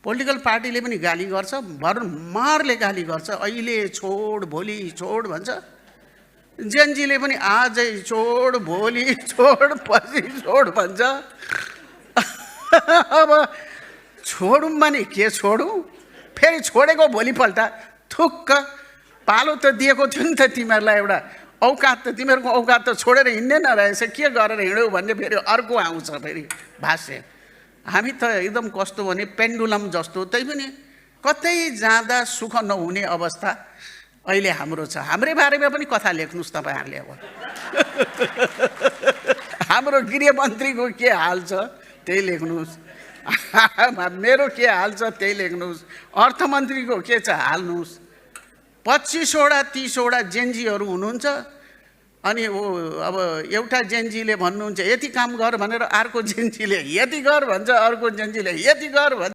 Political पार्टीले पनि गाली गर्छ, भरमारले गाली गर्छ। अहिले छोड, भोलि छोड भन्छ। जेनजीले पनि आजै छोड, भोलि छोड, पछि छोड भन्छ। अब छोडौँ भने के छोडौँ? फेरि छोडेको भोलिपल्ट थुक्क पालो त दिएको थियो नि त तिमीहरूलाई, एउटा औकात त, तिमीहरूको औकात त छोडेर हिँड्ने नरहेछ, के गरेर हिँड्यौ भन्ने फेरि अर्को आउँछ फेरि भाष्य। हामी त एकदम कस्तो भने पेन्डुलम जस्तो, त्यही पनि कतै जाँदा सुख नहुने अवस्था अहिले हाम्रो छ। हाम्रै बारेमा पनि कथा लेख्नुहोस् तपाईँहरूले। अब हाम्रो गृहमन्त्रीको के हाल छ त्यही लेख्नुहोस्, मेरो के हाल छ त्यही लेख्नुहोस्, अर्थमन्त्रीको के छ हाल्नुहोस्। 25वटा 30वटा जेनजीहरू हुनुहुन्छ, अनि अब एउटा जेनजीले भन्नुहुन्छ यति काम गर भनेर अर्को जेनजीले यति गर भन्छ, अर्को जेनजीले यति गर भन्छ।